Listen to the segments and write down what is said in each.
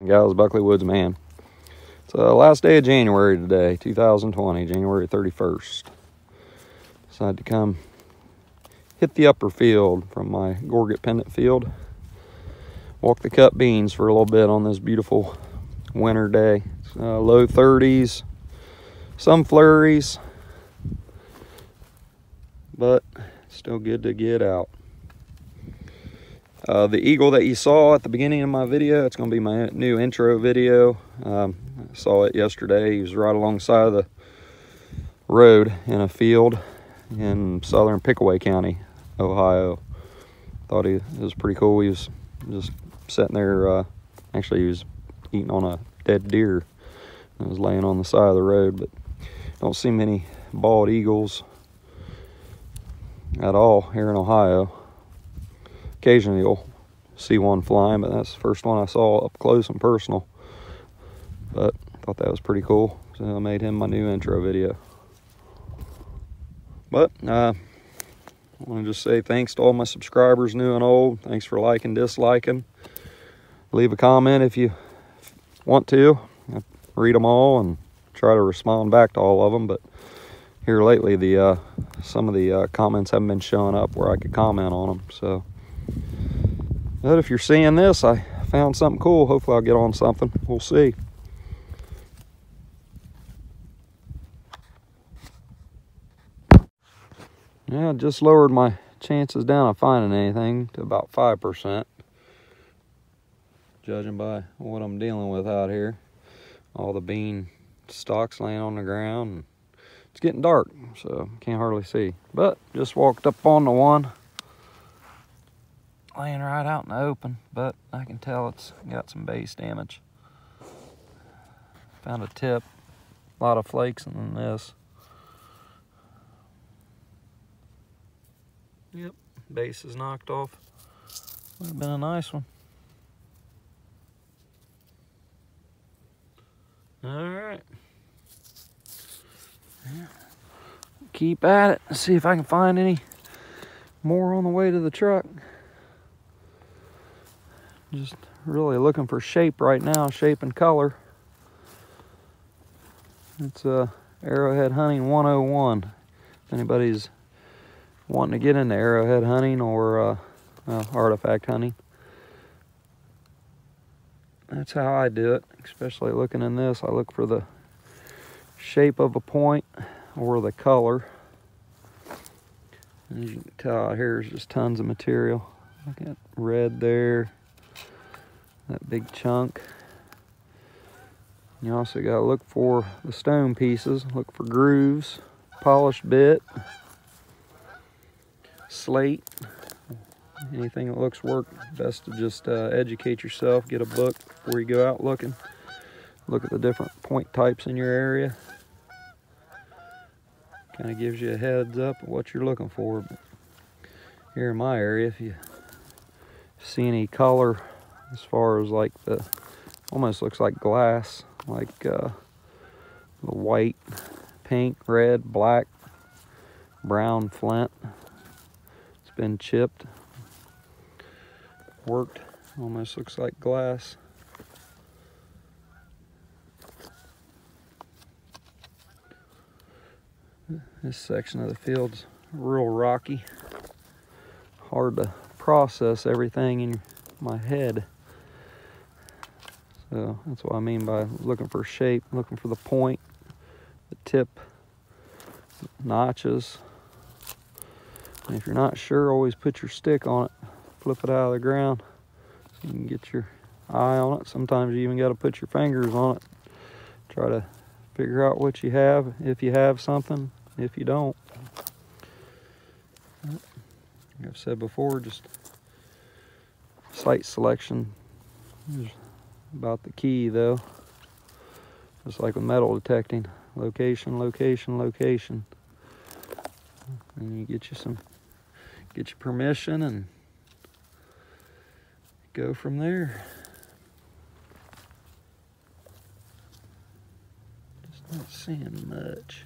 Gals, Buckley Woods man. It's the last day of January today, 2020, January 31st. Decided to come hit the upper field from my Gorget Pendant field. Walk the cut beans for a little bit on this beautiful winter day. It's, low 30s, some flurries, but still good to get out. The eagle that you saw at the beginning of my video, it's going to be my new intro video. I saw it yesterday. He was right alongside of the road in a field in southern Pickaway County, Ohio. Thought it was pretty cool. He was just sitting there. Actually, he was eating on a dead deer. It was laying on the side of the road, but don't see many bald eagles at all here in Ohio. Occasionally you'll see one flying, but that's the first one I saw up close and personal. But I thought that was pretty cool, so I made him my new intro video. But I want to just say thanks to all my subscribers, new and old. Thanks for liking, disliking. Leave a comment if you want to. I read them all and try to respond back to all of them, but here lately some of the comments haven't been showing up where I could comment on them. So, but if you're seeing this, I found something cool. Hopefully I'll get on something. We'll see. Yeah, I just lowered my chances down of finding anything to about 5%. Judging by what I'm dealing with out here. All the bean stalks laying on the ground. And it's getting dark, so can't hardly see. But just walked up on the one. Laying right out in the open, but I can tell it's got some base damage. Found a tip, a lot of flakes in this. Yep, base is knocked off. Would have been a nice one. All right. Yeah. Keep at it and see if I can find any more on the way to the truck. Just really looking for shape right now, shape and color. It's Arrowhead Hunting 101. If anybody's wanting to get into arrowhead hunting or artifact hunting, that's how I do it. Especially looking in this, I look for the shape of a point or the color. As you can tell out here, there's just tons of material. Look at red there. That big chunk. You also got to look for the stone pieces, look for grooves, polished bit, slate, anything that looks work. Best to just educate yourself, get a book before you go out looking. Look at the different point types in your area. Kind of gives you a heads up of what you're looking for. But here in my area, if you see any color as far as like the, almost looks like glass, like the white, pink, red, black, brown flint. It's been chipped, worked, almost looks like glass. This section of the field's real rocky, hard to process everything in my head. So that's what I mean by looking for shape, looking for the point, the tip, notches. And if you're not sure, always put your stick on it, flip it out of the ground so you can get your eye on it. Sometimes you even got to put your fingers on it. Try to figure out what you have, if you have something, if you don't. Like I've said before, just site selection is about the key though. Just like with metal detecting, location, location, location. And you get your permission and go from there. Just not seeing much.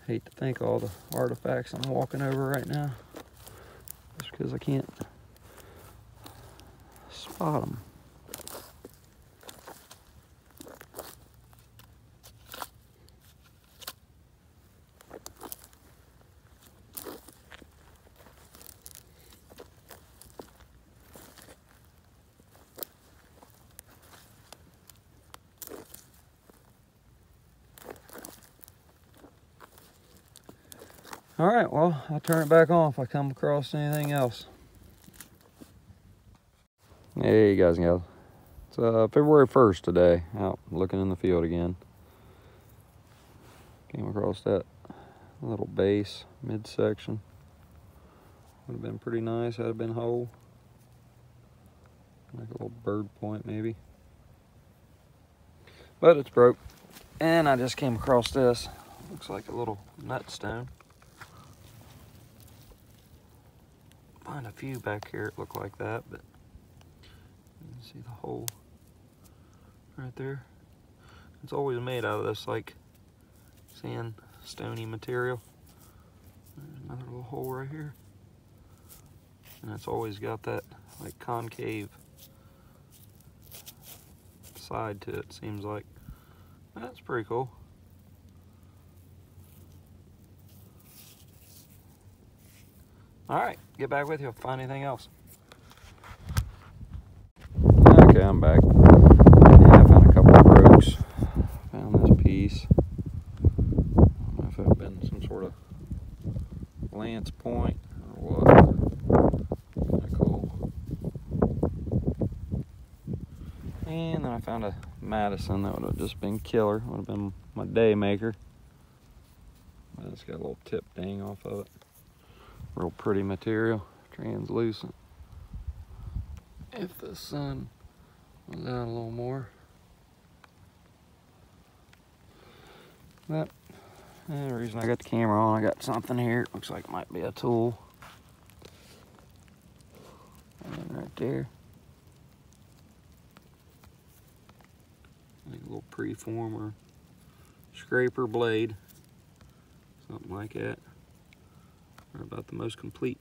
hate to think all the artifacts I'm walking over right now, just because I can't spot them. All right, well, I'll turn it back on if I come across anything else. Hey guys and gals, it's February 1st today, out looking in the field again. Came across that little base midsection. Would have been pretty nice had it been whole. Like a little bird point maybe. But it's broke. And I just came across this. Looks like a little nut stone. Find a few back here that look like that, but you can see the hole right there. It's always made out of this like sand, stony material. There's another little hole right here. And it's always got that like concave side to it, seems like. That's pretty cool. All right, get back with you if I find anything else. Okay, I'm back. Yeah, I found a couple of brooks. Found this piece. I don't know if it's been some sort of lance point or what. Kind of cool. And then I found a Madison that would have just been killer. Would have been my day maker. But it's got a little tip dang off of it. Real pretty material, translucent. If the sun was out a little more. But the reason I got the camera on, I got something here. It looks like it might be a tool. And right there. Like a little preform or scraper blade. Something like that. Or about the most complete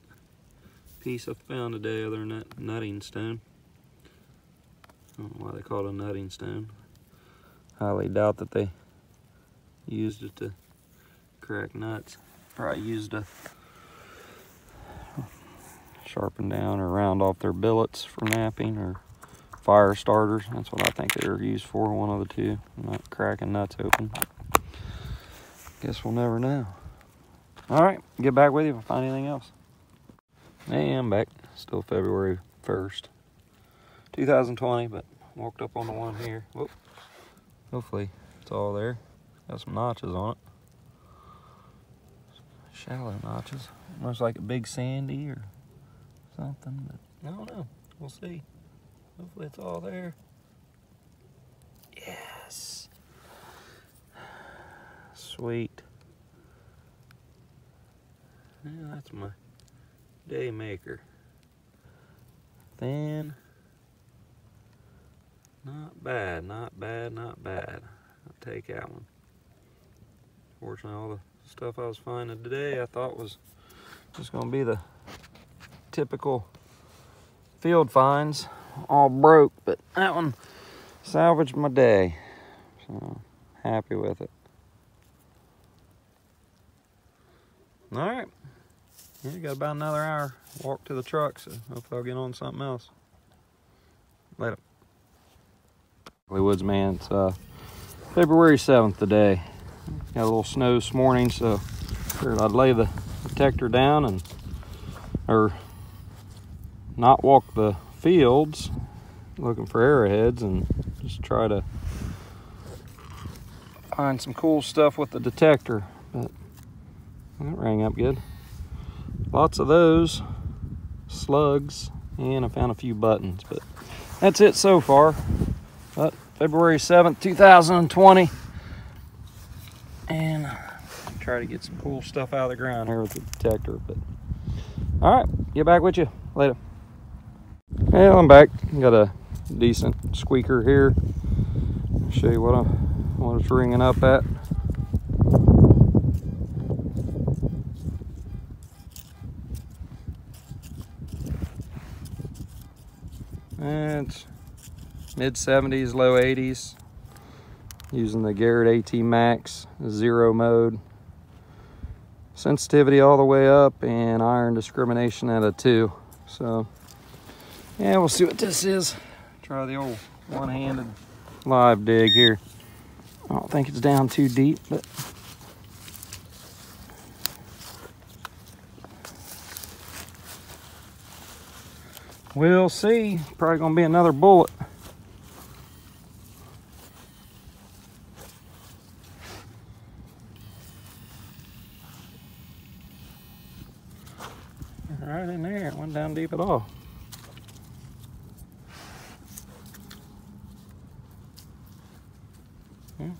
piece I've found today other than that nutting stone. I don't know why they call it a nutting stone. Highly doubt that they used it to crack nuts. Probably used to sharpen down or round off their billets for knapping or fire starters. That's what I think they were used for, one of the two. Not cracking nuts open. Guess we'll never know. All right, get back with you if I find anything else. Hey, I'm back. Still February 1st, 2020, but walked up on the one here. Whoop. Hopefully it's all there. Got some notches on it. Shallow notches. Looks like a big sandy or something, but I don't know. We'll see. Hopefully it's all there. Yes. Sweet. Yeah, that's my day maker. Thin. Not bad, not bad, not bad. I'll take that one. Fortunately, all the stuff I was finding today I thought was just going to be the typical field finds, all broke, but that one salvaged my day. So, happy with it. All right. Yeah, got about another hour walk to the truck, so hopefully I'll get on something else. Later. Woods, man, it's February 7th today. Got a little snow this morning, so figured I'd lay the detector down or not walk the fields looking for arrowheads and just try to find some cool stuff with the detector. But that rang up good. Lots of those, slugs, and I found a few buttons, but that's it so far. But February 7th, 2020, and try to get some cool stuff out of the ground here with the detector. But all right, get back with you later. Well, I'm back. Got a decent squeaker here. I'll show you what it's ringing up at. It's mid-70s, low 80s. Using the Garrett AT Max 0 mode. Sensitivity all the way up and iron discrimination at a 2. So yeah, we'll see what this is. Try the old one-handed live dig here. I don't think it's down too deep, but we'll see. Probably gonna be another bullet. Right in there, it went down deep at all.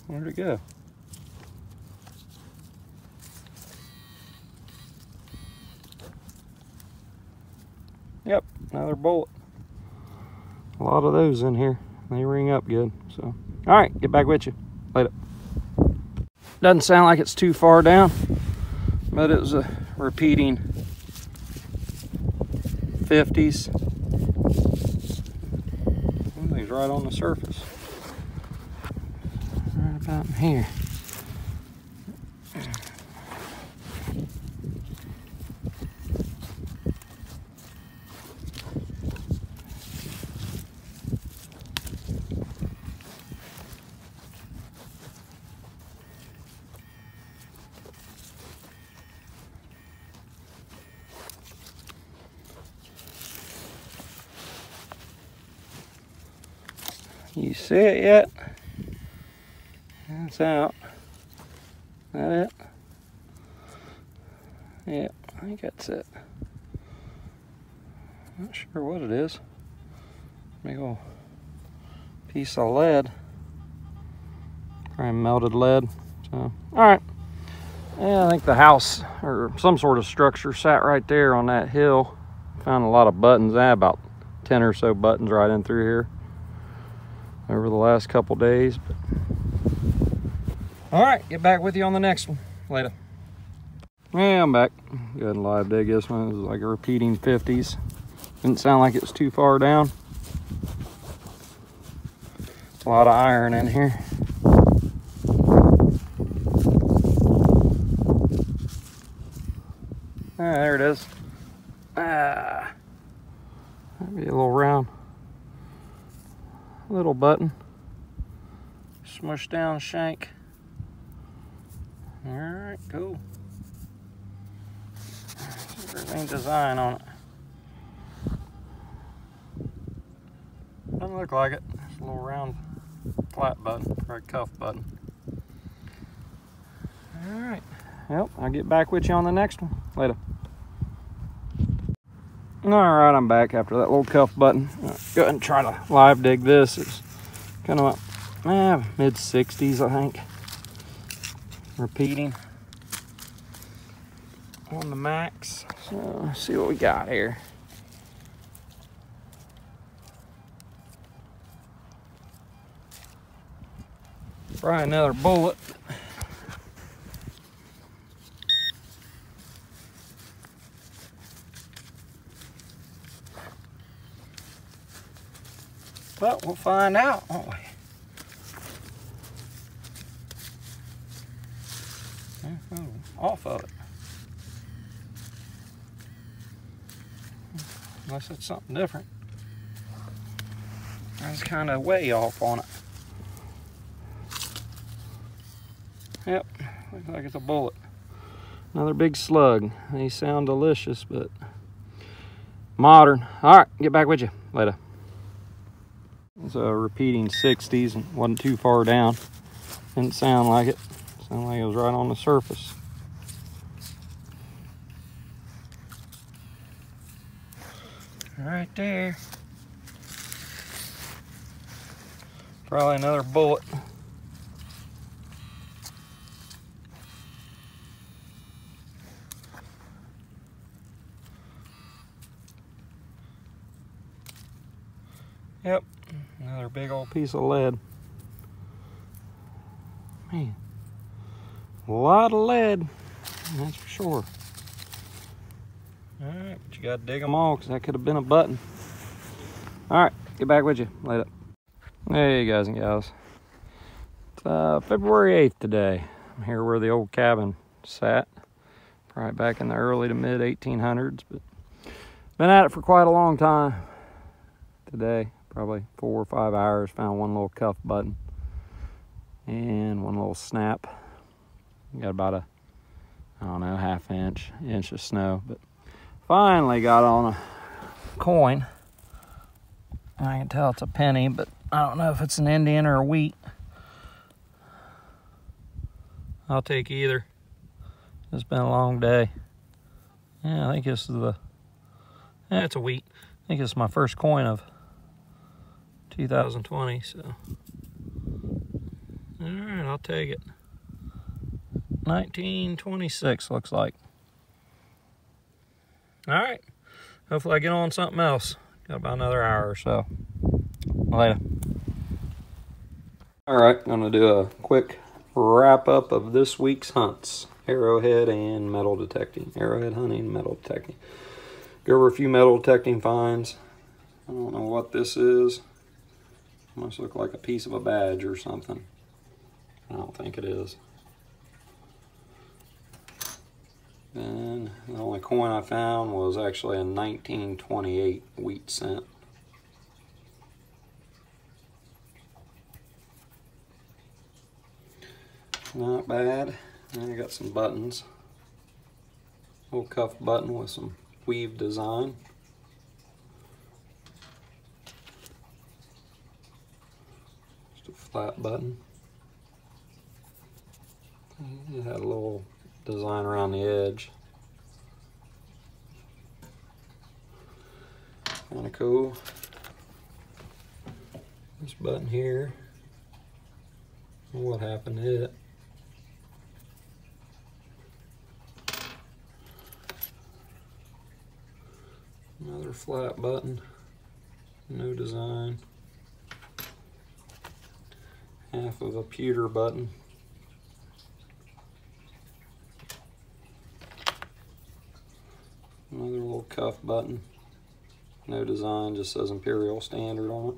Where'd it go? Yep, another bullet. A lot of those in here. They ring up good. So, all right, get back with you later. Doesn't sound like it's too far down, but it was a repeating 50s. Something's right on the surface. Right about in here. You see it yet? It's out. That it? Yeah, I think that's it. Not sure what it is. Big old piece of lead. Probably melted lead. So, alright. Yeah, I think the house or some sort of structure sat right there on that hill. Found a lot of buttons. I had about 10 or so buttons right in through here over the last couple days. But all right, get back with you on the next one later. Yeah, I'm back. Go ahead and live dig this one. It was like a repeating 50s. Didn't sound like it was too far down. A lot of iron in here. Ah, there it is. Ah, that'd be a little round. Little button, smushed down shank. All right, cool. Everything design on it. Doesn't look like it. It's a little round flat button, or a cuff button. All right. Well, I'll get back with you on the next one later. All right, I'm back after that little cuff button. Go ahead and try to live dig this. It's kind of mid 60s, I think. Repeating on the max. So let's see what we got here. Probably another bullet. Well, we'll find out, won't we? Off of it. Unless it's something different. I was kind of way off on it. Yep, looks like it's a bullet. Another big slug. They sound delicious, but modern. All right, get back with you later. It's a repeating 60s and wasn't too far down. Didn't sound like it. Sounded like it was right on the surface. Right there. Probably another bullet. Yep, another big old piece of lead. Man, a lot of lead, that's for sure. All right, but you gotta dig them all because that could have been a button. All right, Get back with you later. Hey guys and gals. It's February 8th today. I'm here where the old cabin sat. Probably back in the early to mid 1800s, but been at it for quite a long time. Today, probably 4 or 5 hours, found one little cuff button and one little snap. Got about a, I don't know, half inch of snow, but finally got on a coin. I can tell it's a penny, but I don't know if it's an Indian or a wheat. I'll take either. It's been a long day. Yeah, I think this is it's a wheat. I think it's my first coin of 2020, so. All right, I'll take it. 1926 looks like. All right, hopefully I get on something else. Got about another hour or so. Later. All right, I'm gonna do a quick wrap up of this week's hunts. Arrowhead and metal detecting. Arrowhead hunting, metal detecting. Go over a few metal detecting finds. I don't know what this is. Must look like a piece of a badge or something. I don't think it is. Then the only coin I found was actually a 1928 wheat cent. Not bad. And I got some buttons. Little cuff button with some weave design. Just a flat button. It had a little design around the edge. Kind of cool. This button here. What happened to it? Another flat button. No design. Half of a pewter button. Another little cuff button. No design, just says Imperial Standard on it.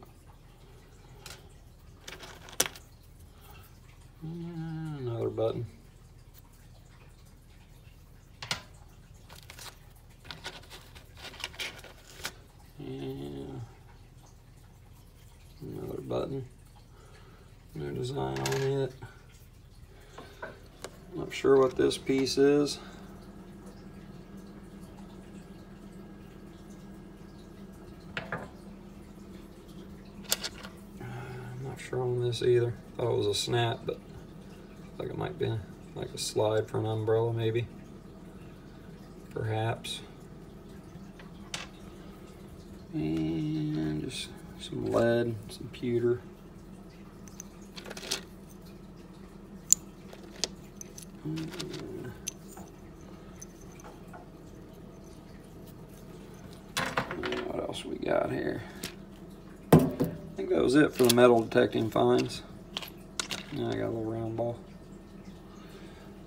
And another button. And another button. No design on it. Not sure what this piece is. Sure on this either. Thought it was a snap, but I think it might be like a slide for an umbrella, maybe. Perhaps. And just some lead, some pewter. What else we got here? I think that was it for the metal detecting finds. Yeah, I got a little round ball.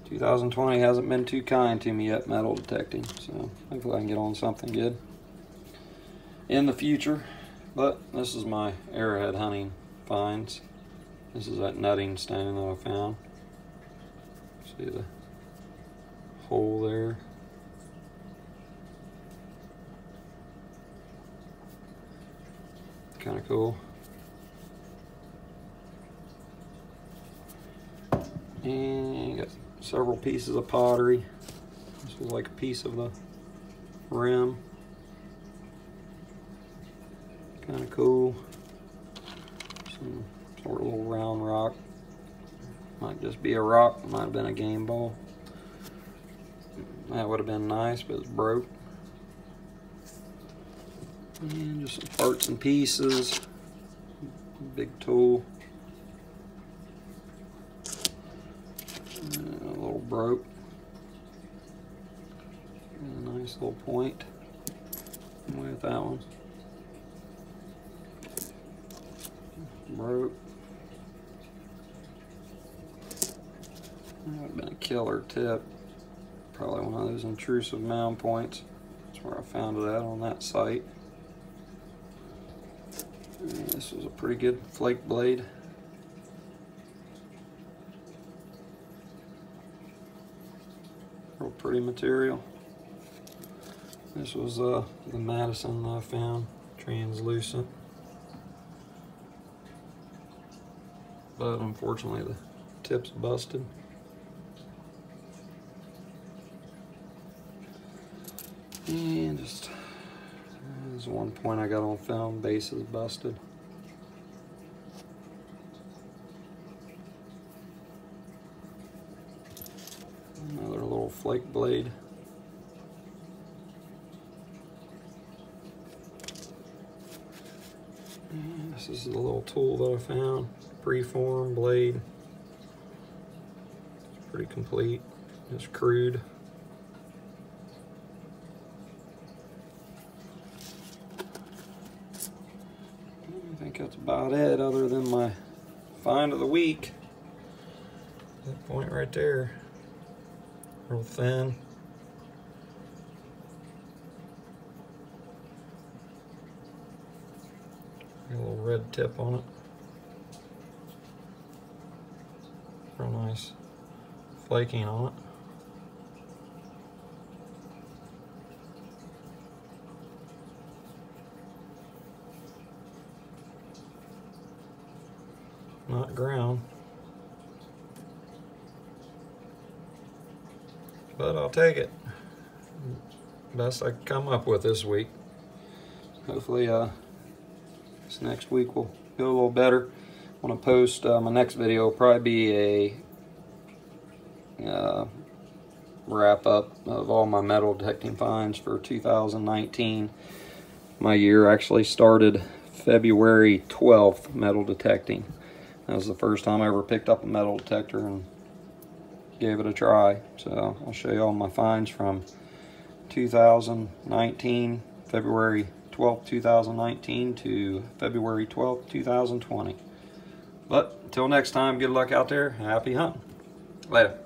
2020 hasn't been too kind to me yet, metal detecting, so hopefully I can get on something good in the future. But this is my arrowhead hunting finds. This is that nutting stone that I found. See the hole there. Kind of cool. And you got several pieces of pottery. This was like a piece of the rim. Kind of cool. Some sort of little round rock. Might just be a rock, might have been a game ball. That would have been nice, but it's broke. And just some parts and pieces. Big tool. A little broke. And a nice little point with that one. Broke. That would have been a killer tip. Probably one of those intrusive mound points. That's where I found it at, on that site. This was a pretty good flake blade. Real pretty material. This was the Madison that I found, translucent. But unfortunately the tip's busted. And just, there's one point I got on film, base is busted. Another little flake blade. And this is the little tool that I found, preform blade. It's pretty complete, just crude. I think that's about it, other than my find of the week. That point right there, real thin. Got a little red tip on it. Real nice flaking on it. Not ground, but I'll take it. Best I can come up with this week. Hopefully this next week will go a little better. I want to post my next video will probably be a wrap up of all my metal detecting finds for 2019. My year actually started February 12th metal detecting. That was the first time I ever picked up a metal detector and gave it a try. So I'll show you all my finds from 2019, February 12th, 2019 to February 12th, 2020. But until next time, good luck out there. Happy hunting. Later.